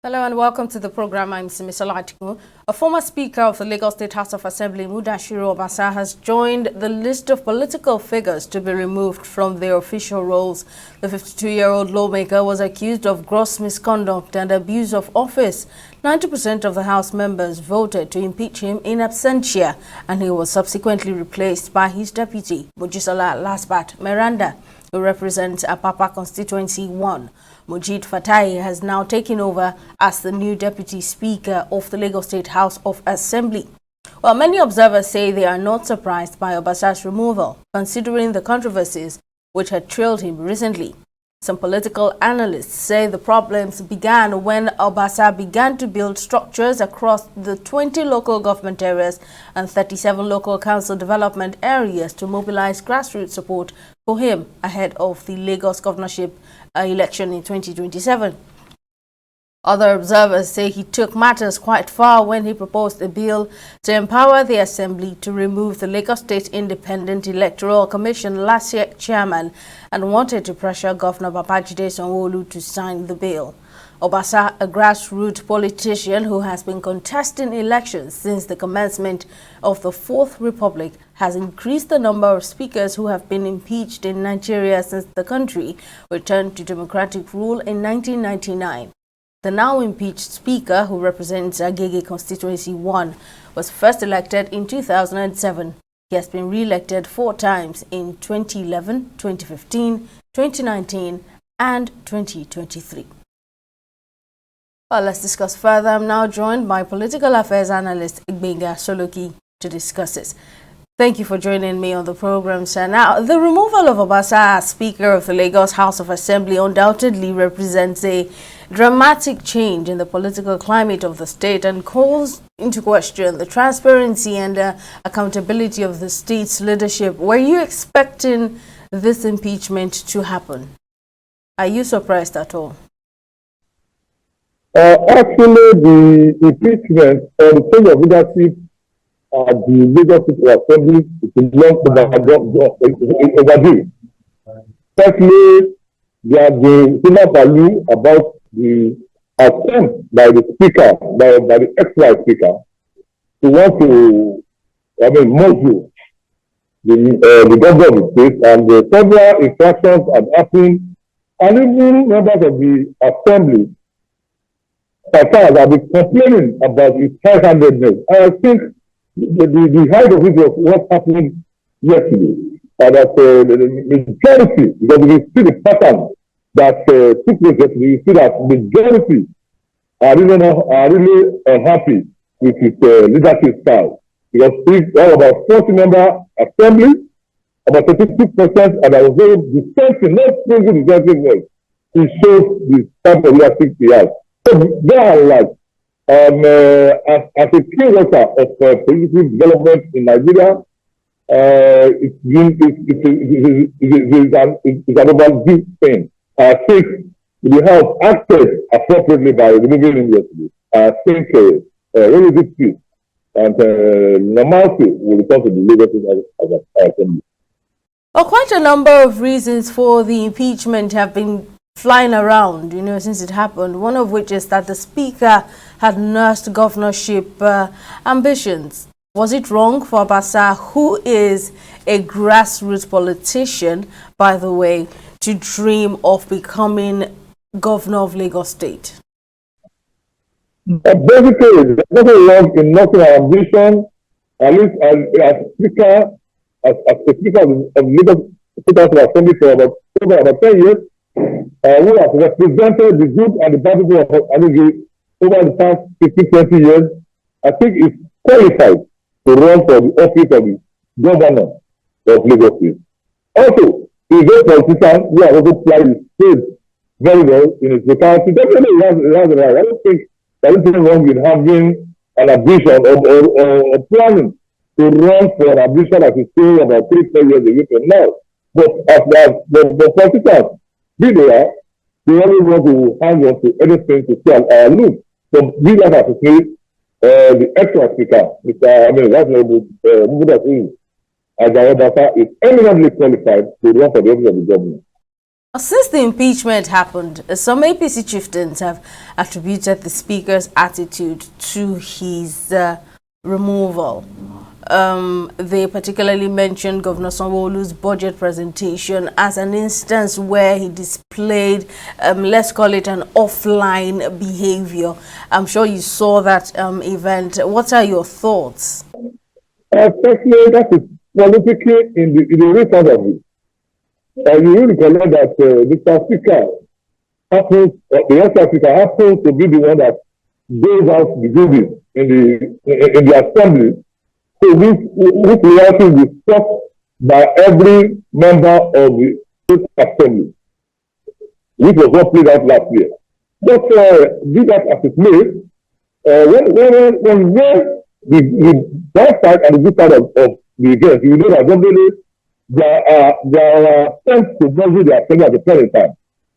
Hello and welcome to the program. I'm Simisala Atiku. A former Speaker of the Lagos State House of Assembly, Mudashiru Obasa, has joined the list of political figures to be removed from their official roles. The 52-year-old lawmaker was accused of gross misconduct and abuse of office. 90% of the House members voted to impeach him in absentia, and he was subsequently replaced by his deputy, Mojisola Lasbat Meranda, who represents Apapa Constituency 1. Mujid Fatai has now taken over as the new Deputy Speaker of the Lagos State House of Assembly. Well, many observers say they are not surprised by Obasa's removal, considering the controversies which had trailed him recently. Some political analysts say the problems began when Obasa began to build structures across the 20 local government areas and 37 local council development areas to mobilize grassroots support for him ahead of the Lagos governorship election in 2027. Other observers say he took matters quite far when he proposed a bill to empower the Assembly to remove the Lagos State Independent Electoral Commission LASIEC chairman and wanted to pressure Governor Babajide Sanwo-Olu to sign the bill. Obasa, a grassroots politician who has been contesting elections since the commencement of the Fourth Republic, has increased the number of speakers who have been impeached in Nigeria since the country returned to democratic rule in 1999. The now impeached speaker, who represents Agege Constituency 1, was first elected in 2007. He has been re-elected 4 times in 2011, 2015, 2019 and 2023. Well, let's discuss further. I'm now joined by political affairs analyst Igbenga Soloki to discuss this. Thank you for joining me on the program, sir. Now, the removal of Obasa as Speaker of the Lagos House of Assembly undoubtedly represents a dramatic change in the political climate of the state and calls into question the transparency and accountability of the state's leadership. Were you expecting this impeachment to happen? Are you surprised at all? Actually, the impeachment or the change of leadership at the Lagos State Assembly is overdue. Firstly, there has been similar value about the attempt by the speaker, by the ex-vice speaker, to want to, module the government of the state, and the several infractions had happened, and even members of the assembly have been complaining about its high-handedness. I think the height of it was what happened yesterday. That the majority, because we see the pattern that took place yesterday, you see that the majority are really unhappy with his leadership style. Because we have about 40-member assembly, about 32%, and I was very dissenting, not praising dissenting words. It shows the type of leadership he has. So they are like, as a key worker of political development in Nigeria, it's an overdue thing. I think we have acted appropriately by removing him yesterday. I think really good peace and normality will return to the Lagos as Assembly. Well, quite a number of reasons for the impeachment have been flying around, since it happened. One of which is that the speaker had nursed governorship ambitions. Was it wrong for Obasa, who is a grassroots politician, by the way, to dream of becoming governor of Lagos State? Basically, there's nothing wrong in nursing our ambition, at least as speaker, as a speaker of Lagos State House of Assembly for about 10 years. Who has represented the good and the bad people of Agege over the past 15-20 years, I think is qualified to run for the office of the governor of Lagos State. Also, he is a politician who has also played his state very well in his locality. Definitely, he has the right. I don't think there is anything wrong with having an ambition or planning to run for an ambition, as he said, about 3-4 years ago from now. But as the politicians, they only want to hang on to anything to see our look. So we have to say the extra speaker, That's Mudashiru Obasa is eminently qualified to run for the office of the government. Since the impeachment happened, some APC chieftains have attributed the speaker's attitude to his removal. They particularly mentioned Governor Sanwo-Olu's budget presentation as an instance where he displayed, let's call it an offline behavior. I'm sure you saw that event. What are your thoughts? Especially that is politically in the record of it. You will recollect that Mr. Speaker happens, the West Africa happens to be the one that goes out the duties in the assembly. So this reality is discussed by every member of the state assembly, which was not played out last year. But be that as it may, when the bad side and the good side of the event, you know that generally there are attempts to measure the assembly at the present time,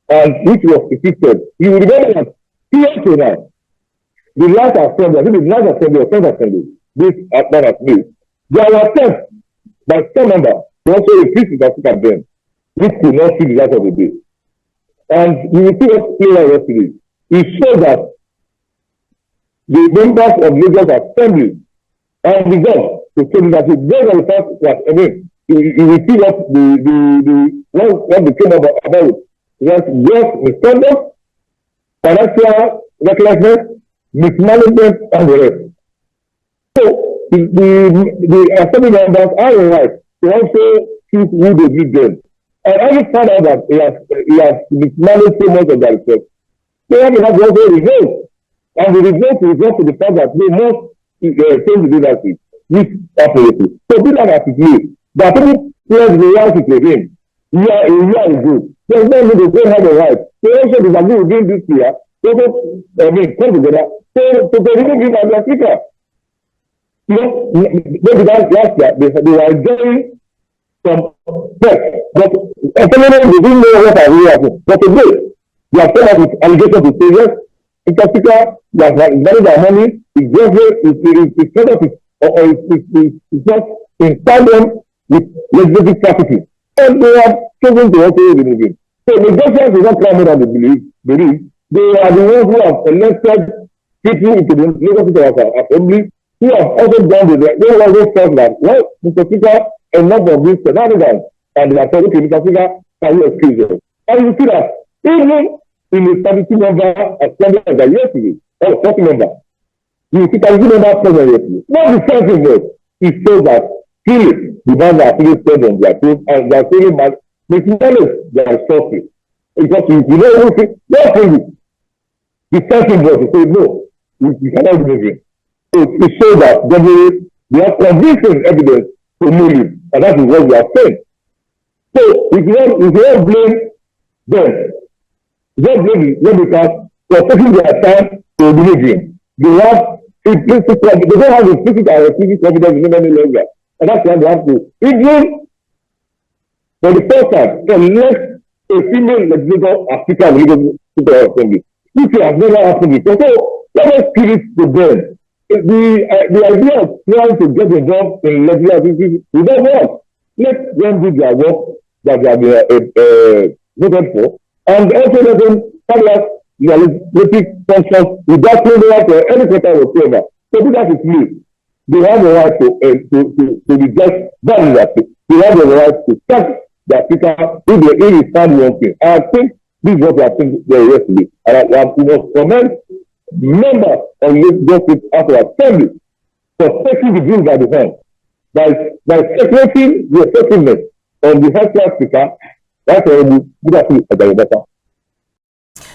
and which was defeated. You will remember that here tonight, the last assembly, I think the last assembly or first assembly, this man has made, there were attempts by some members to also increase the African then, which could not see the light of the day. And you will see what played out yesterday. It shows that the members of Lagos Assembly are resolved to say that it based on the fact that, I mean, you will see what they came about. That's just misconduct, financial recklessness, mismanagement, and the rest. So the assembly members are right to also choose who they give them. And I just found out that he has mismanaged so much of that stuff. So have to also result. And the result is just to the fact that they must change the leadership, which absolutely. So be that as it is, that people pledge the reality to him. A year ago. There's no need to say have a right. They also disagree with him this year. They also, come together. So they didn't give an Africa. You know, maybe that last year, they were enjoying some threat. But economically, they didn't know what really happened. But today, they have come up with allegations to say, yes, in particular, they have managed their money, it's kind of, it's not in tandem with legislative practices. And they have chosen to also remove it. So the government is not climbing on the belief. They are the ones who have elected people into the Lagos Assembly who have also done they always felt that, well, Mr. Speaker, enough of this shenanigans, and they are saying, okay, Mr. Speaker, can you excuse them? And you see that even in the 32-member assembly that yesterday, or 40 member, you see 32 members present yesterday. Not the same thing, but it shows that clearly the man are feeling spent on their toes, and they are feeling mismanaged their resources. Because you know everything, they're saying the first thing was to say, no, we cannot remove him. So it shows that generally they have convincing evidence to move him, and that is what we are saying. So if you don't blame them, don't blame the lawmakers for taking their time to remove him. They don't have implicit and explicit evidence any longer. And that's why they have to, even for the first time, elect a female legislator as Speaker of the Legal Assembly, which has never happened before. So let us give it to them. The idea of trying to get involved in legislative activities will not work. Let them do their work that they are voted for, and also let them carry out their legislative functions without failure for any quarter whatsoever. So that is me. They have the right to reject that leadership. They have the right to sack the Speaker if they stand one thing. And I think this is what I think very yesterday. And I must commend members of Lagos State House of Assembly for taking the bill by the hand, by separating the effectiveness of the healthcare Speaker. That's why we good afternoon.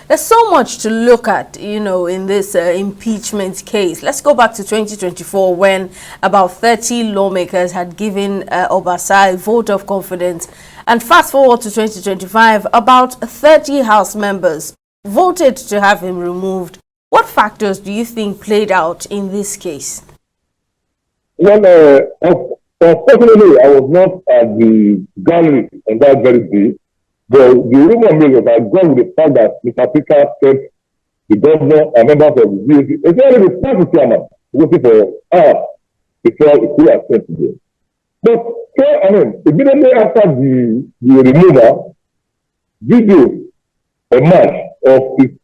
There's so much to look at, in this impeachment case. Let's go back to 2024 when about 30 lawmakers had given Obasa a vote of confidence. And fast forward to 2025, about 30 House members voted to have him removed. What factors do you think played out in this case? Well, unfortunately, I was not at the gallery on that very day. The rumor mill was I've gone with the fact that Mr. Speaker said the governor and members of the DAC, especially the party chairman, waiting for hours before it could have sent to them. But immediately after the removal, video emerged of its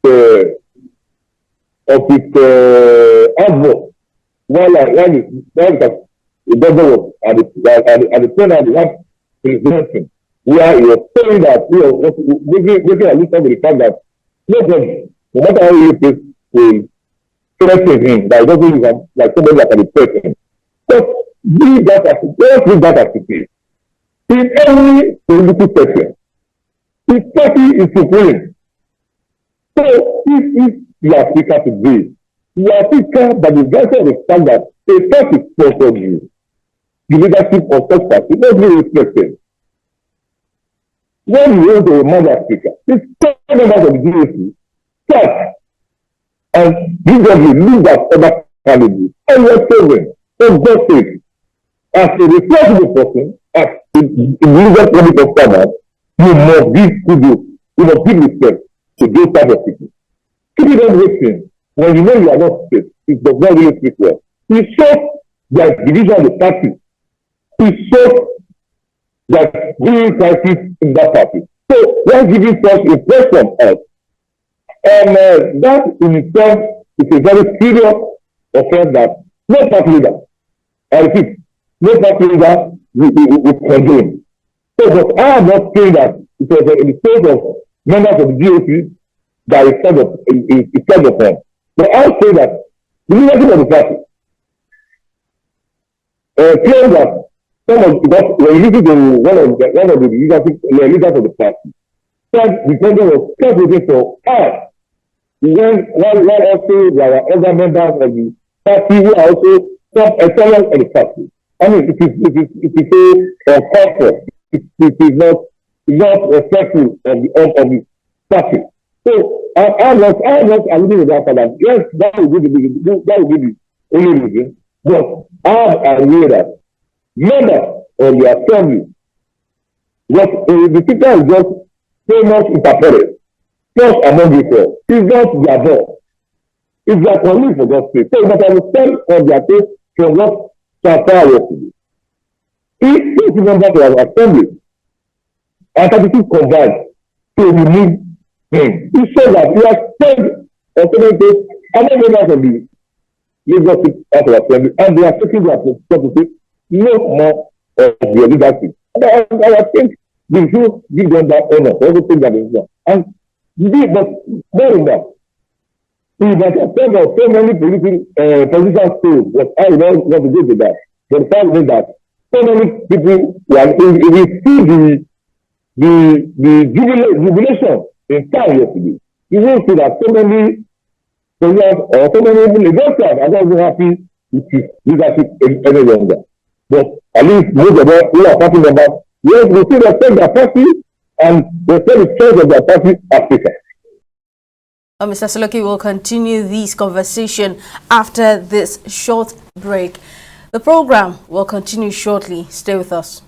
advert while the governor was at the plenary one presenting, where he was saying that making allusion to the fact that nobody, no matter how you face, will threaten him, that he doesn't use him like somebody that can be threatened. But let's leave that as it is. In any political section, the party is supreme. So if you are speaker today, you are speaker by the virtue of the fact that a party sponsored you. The leadership of such party must be respected. When you want to remind that speaker, the top members of the GAC start and usually look at other candidates and you are chosen for God's sake. As a responsible person, as a leader public of farmers, you must give kudos, you must give respect to those type of people. Keep it on waiting. When you know you are not safe, it does not really speak well. It shows that division of the party. It shows that real crisis in that party. So when giving such impression us, and that in itself is a very serious offense that no party leader, I repeat, no party leader will condone. So, but I am not saying that it was in the case of members of the GOC that is said upon. But I will say that the leadership of the party claims that because when you listen to one of the leaders of the party, said the president was kept waiting for us. When also there are other members of the party who are also some excellent in the party. I mean, it is a culture. It is not respectful of the party. So I was alluding to that for that. Yes, that will be the only reason. But I am aware that members of their family, the speaker is just so much interference. First among equals, it's not their boss. It's their colleague for God's sake. So you must understand on their case from what transfer yesterday. If members of our assembly are 32 combined to remove him, it shows that we are spent alternative among members of the Lagos State House of Assembly, and they are taking their position to say no more of their leadership. And I think we should give them that honor for everything that is done. And but more than that, we must attend of so many political schools, but I don't want to go to that. But the fact is that so many people, we see the jubilation in town yesterday. You will see that so many presidents or so many even investors are not even happy with his leadership any longer. But at least most of them who are party members, yes, we still respect their party and respect the choice of their party Africa. Mr. Soloki will continue this conversation after this short break. The program will continue shortly. Stay with us.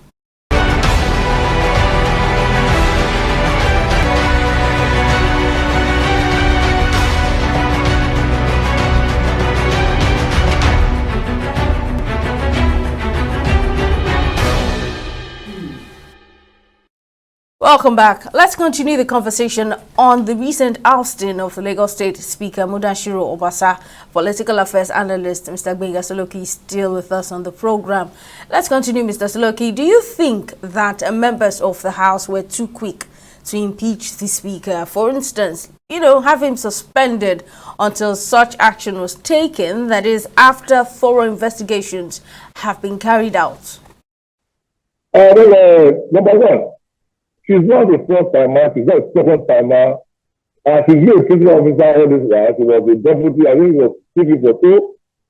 Welcome back. Let's continue the conversation on the recent ousting of the Lagos State Speaker Mudashiru Obasa. Political affairs analyst Mr. Gbenga Soloki is still with us on the program. Let's continue, Mr. Soloki. Do you think that members of the House were too quick to impeach the Speaker? For instance, have him suspended until such action was taken, that is, after thorough investigations have been carried out? Number one, she's not the first timer, she's not the second timer. She's been a principal officer all this while. She was a deputy, I think she was speaking for two.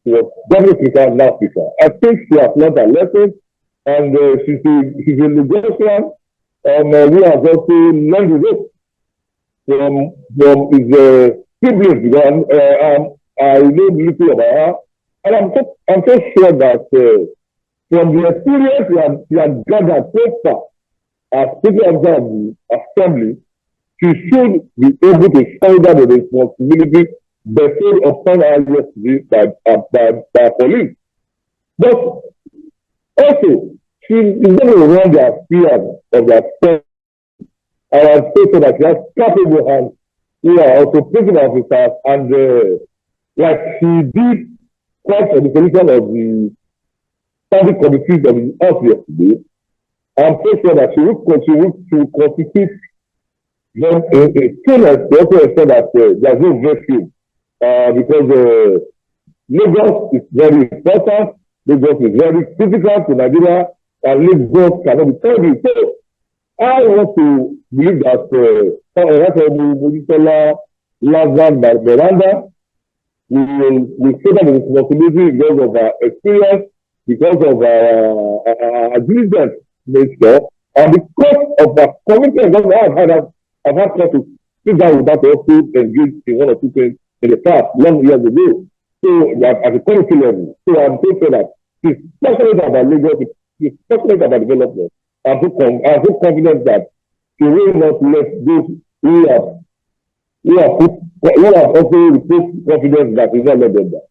She was deputy speaker, now speaker. I think she has learned her lesson, and she's a Lagosian, and we have also learned the ropes from his siblings. I know little about her, and I'm so sure that from the experience we have gathered so far, as Speaker of the Assembly, she should be able to shoulder the responsibility bestowed upon her yesterday by police. But also, she is going to run the affairs of the Assembly I am so sure that she has capable hands who are also principal officers, and like she did quite for the solution of the public committees of the house yesterday. I'm so sure that she will continue to constitute them in students to also ensure that there's no vacuum because Lagos is very important, Lagos is very critical to Nigeria, and Lagos cannot be turned. So I want to believe that Lazan by Meranda we say that the responsibility because of our experience, because of our diligence nature, and because of our commitment. I've had to sit down with that also engage in one or two things in the past, long years ago. So at the community level, so I'm so sure that she's passionate about Lagos, she's passionate about development. I'm so confident that she will not let those who have also replaced confidence that we not let them down.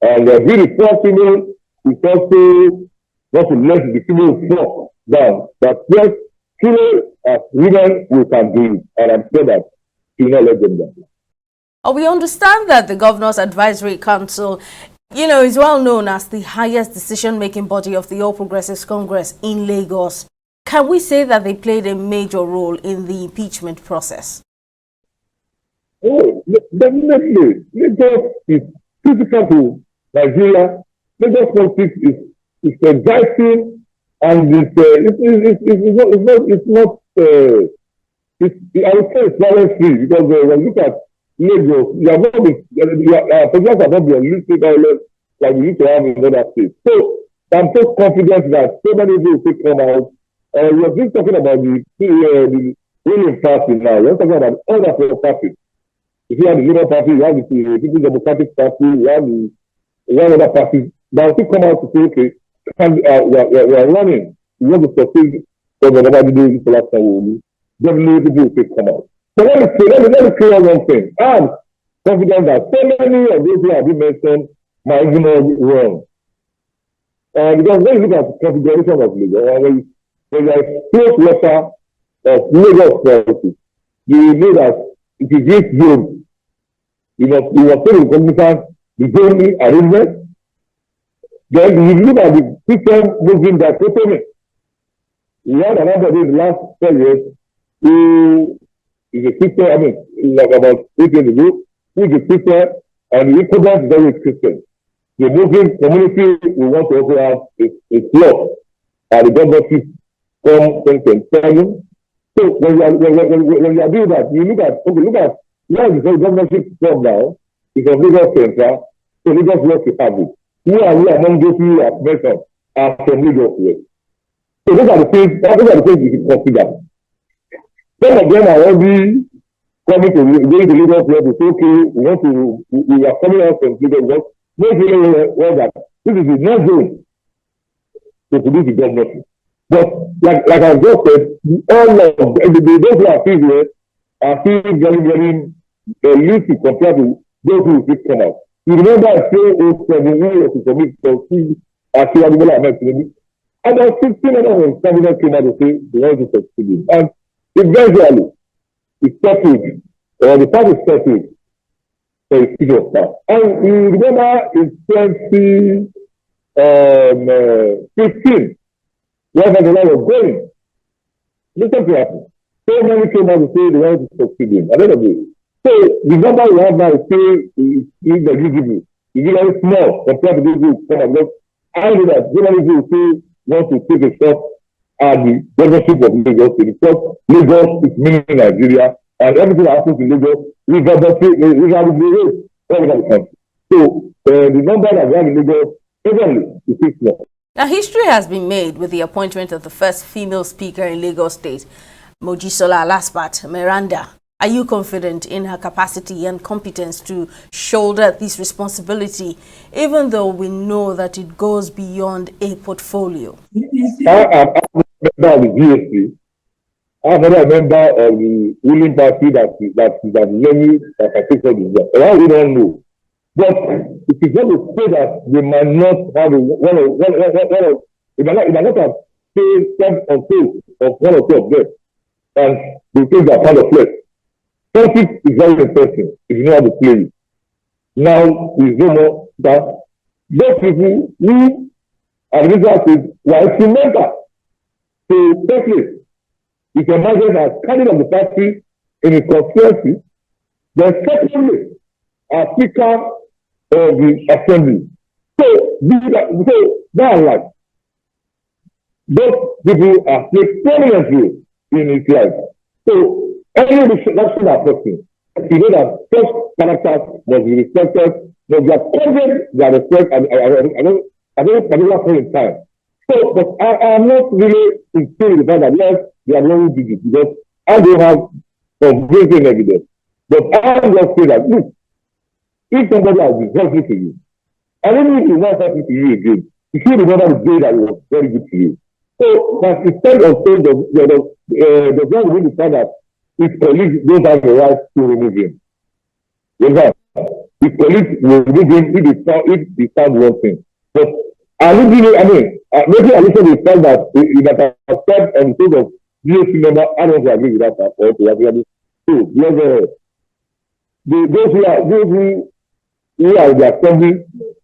And being a poor female is also not to let the female fall down. But yes, female as women we can do it, and I'm sure that we will not let them down. We understand that the Governor's Advisory Council, is well known as the highest decision-making body of the All Progressives Congress in Lagos. Can we say that they played a major role in the impeachment process? Oh, definitely. Lagos is critical to Nigeria. Lagos politics is exciting, and I would say it's violence free because when you look at Lagos, presidents have not been unleashed violence like we used to have in other states. So I'm so confident that so many people will come out. We are just talking about the ruling party now. We're talking about other parties. If you have the Labour Party, you have the People's Democratic Party, you have the one other party. Now, if you come out to say, okay, we are running, we want to succeed, because whatever we do this last time, definitely people will come out. So let me clear one thing. I'm confident that so many of those who have been mentioned might even not wrong. Because when you look at the configuration of Lagos, when you are close water of Lagos policy, you know that it is this zone. You must take the cognizance the zoning arrangement. Then you look at the system moving that totally. We had another in the last 10 years who is a sister, like about 8 years ago, who is a sister, and the equivalent is very Christian. The Muslim community, we want to also have a slot at the government from 2027. So when you are doing that, you look at where the governorship from now is from Lagos Central to Lagos West Republic. Who among those who have mentioned are from Lagos West. So those are the things you should consider. Some of them are already coming to going to Lagos West to say, okay, we are coming out from Lagos West. Most people know that this is no zone to produce the governorship. But like I just said, all of those who are still here are still very, very lucid compared to those who will come out. You remember I say 07 years to commit to see Akiwabula Ahmed, and there are 16 other candidates came out to say they want to succeed. And eventually, it's settled, or the party is settled for a seat of power. And you remember in 2015, where the line was going. Listen to happen. So many came out to say they want to succeed in. I don't know. So the number we have now is still negligible. It's very small compared to those who come out. I know that so many people still want to take a shot at the governorship of Lagos because Lagos is meaning Nigeria, and everything that happens in Lagos, we got the all over the country. So the number that we have in Lagos, certainly, is still small. Now, history has been made with the appointment of the first female speaker in Lagos State, Mojisola Alaspat Meranda. Are you confident in her capacity and competence to shoulder this responsibility, even though we know that it goes beyond a portfolio? I am a member of the GSP. I am a member of the ruling party that many participants in. And we don't know. But it is not to say that they might not have they might not have stayed on face of one or two of them. and they take their part of flesh. Politics is very interesting if you know how to play it. Now is no more that those people who are leaders were instrumental to place. You can imagine as candidate of the party in a conspiracy. Then secondly, as Speaker of the Assembly. So that like those people are played prominent role in his life. So any election person, you know that such characters must be respected, must be accorded their respect at any particular point in time. So, but I am not really insisting with the fact that yes, they are not doing it because I don't have convincing evidence. But I am just saying that look, if somebody has been helpful to you, and even if he not helpful to you again, you should remember the day that it was very good to you. So, but instead of saying the guy will decide that his colleagues don't have the right to remove him. You know, his colleagues will remove him if they found one thing. But I mean, maybe I listen to the fact that he might have said on the stage of GOC member, I don't agree with that or to agree. So, those who are in the assembly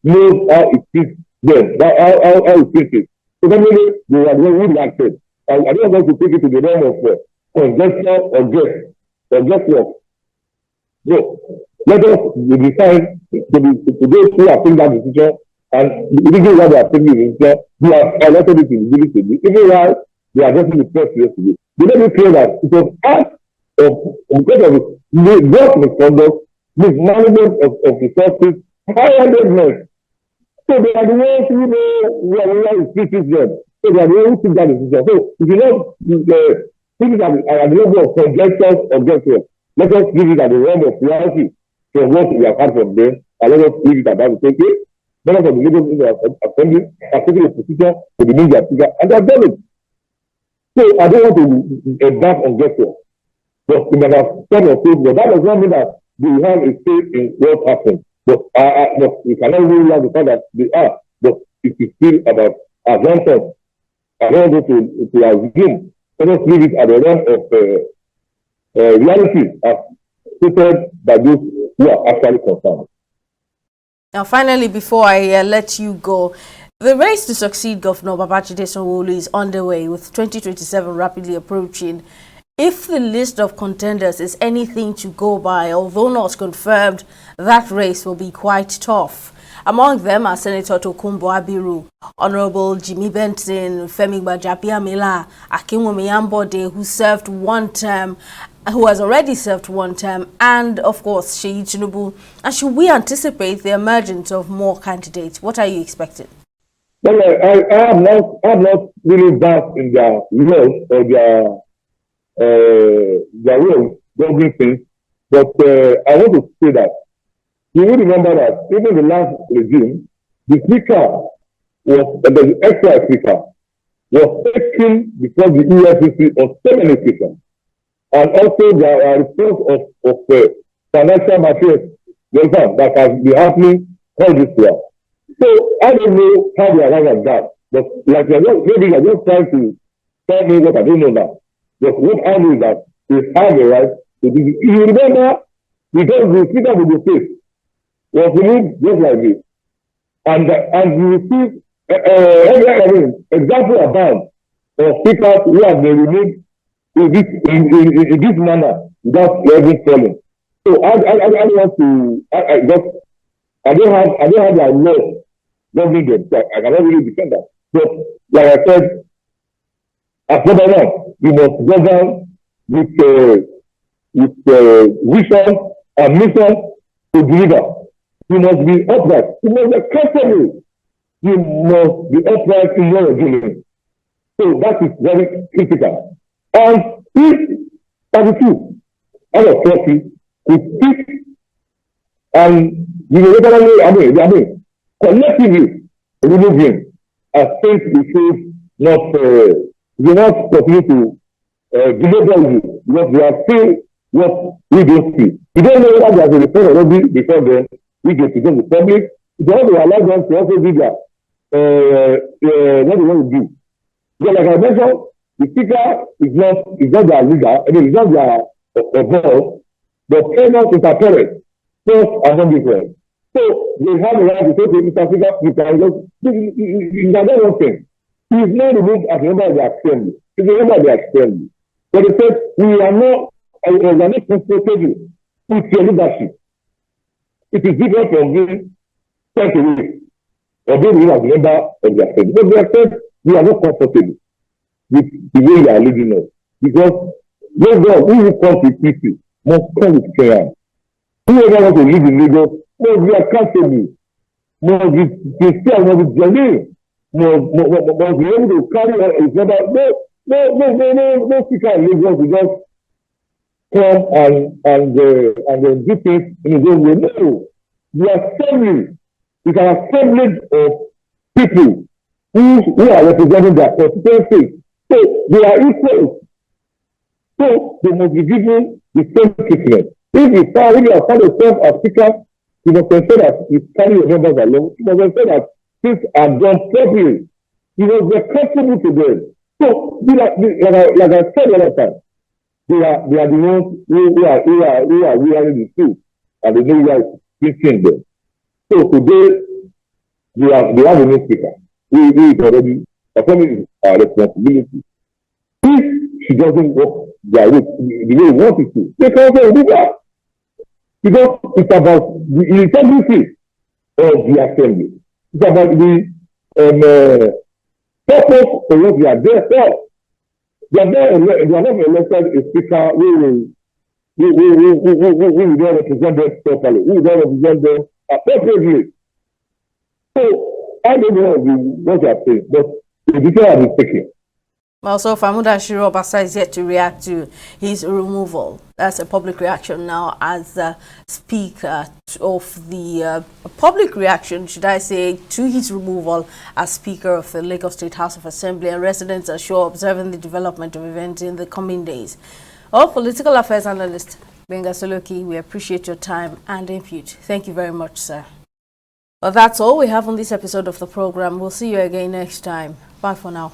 knows how it fits them, how it fits it. So definitely they are the one who reacted. I don't want to take it to the realm of conjecture or guesswork. So let us decide to those who are taking that decision and the reason why they are taking the decision, they are elected it in the to be, even while they are just in the press yesterday. They let me clear that it was act of because of the gross misconduct, mismanagement of resources, high-handedness. So they are the ones who know where it fits them. So they are the ones who take that decision. So if you know things at the level of conjectures or guesswork, let us give it at the realm of reality from what we have heard from them, and let us leave it at that. Okay? Members of the Lagos Assembly are taking a position to remove their speaker, and they have done it. So I don't want to embark on guesswork. But we might have said or told, but that does not mean that they have a say in what happened. But we cannot really have the fact that they are. But it is still about assumptions. I don't want to assume. Let us leave it at the realm of reality as stated by those who are actually concerned. Now, finally, before I let you go, the race to succeed Governor Babajide Sanwo-Olu is underway with 2027 rapidly approaching. If the list of contenders is anything to go by, although not confirmed, that race will be quite tough. Among them are Senator Tokunbo Abiru, Honorable Jimmy Benson, Femi Gbajabiamila, Akinwumi Ambode, who has already served one term, and of course Seyi Tinubu. And should we anticipate the emergence of more candidates? What are you expecting? Well, I am not really vast in their roles or their roles governing things, but I want to say that you will remember that even the last regime, the speaker was the extra speaker was taken before the EFCC on so many occasions. And also there are reports of financial matters that has been happening all this year. So I don't know how they arrive at that. But like maybe you're just trying to tell me what I don't know now. But what I know is that they have the right to do it. If you remember, because the speaker of the state was removed just like this. And you receive example abound of speakers who have been removed in this manner without even falling. So I don't want to I don't have the law governing them. So I cannot really defend that. But like I said, as governor, you must govern with vision and mission to deliver. You must be upright. You must be accountable. You must be upright in your dealing. So that is very critical. And if 32 out of 40 could speak and unilaterally, collectively remove him, I think we should not continue to deliver you because we are still what we don't see. We don't know whether there's a report already before then. We get to go to the public. We want to allow them to also do that. What they want to do. Because like I mentioned, The speaker is not their leader, I mean, it's not their boss, but cannot interfere first among Israel. So they have a right to say to Mr. Speaker, you can just, it's another one thing. He is not removed as a member of the assembly. He's a member of the assembly. But they said, we are not comfortable with your leadership. It is different from being sent away or being removed as a member of the assembly. But they have said, we are not comfortable with the way you are leading us. Because Lagos, who will come to peace must come with prayer. Whoever wants to live in Lagos must be accountable, must be sincere, must be genuine, must be able to carry on his member. No speaker in Lagos will just come and do things in his own way. No. The assembly is an assemblage of people who are representing their constituency. So they are equal. So they must be given the same treatment. If you are found yourself as speaker, you must ensure that you carry your members along. You must ensure that things are done properly. You must be accountable to them. So, like I said the other time, they are the ones who are wearing the suit, and they know where it's fitting them. So today, they have a new speaker. We is already performing our responsibility. If she doesn't work the way we want it to, they can also do that. Because it's about the integrity of the assembly. It's about the purpose for what we are there for. They are not elected a speaker who will not represent them properly, who will not represent them appropriately. So I don't know what you are saying, but the decision has been taken. Also, Mudashiru Obasa is yet to react to his removal. That's a public reaction now as Speaker of the public reaction, should I say, to his removal as Speaker of the Lagos State House of Assembly, and residents are sure observing the development of events in the coming days. Our political affairs analyst, Benga Soloki, we appreciate your time and input. Thank you very much, sir. Well, that's all we have on this episode of the program. We'll see you again next time. Bye for now.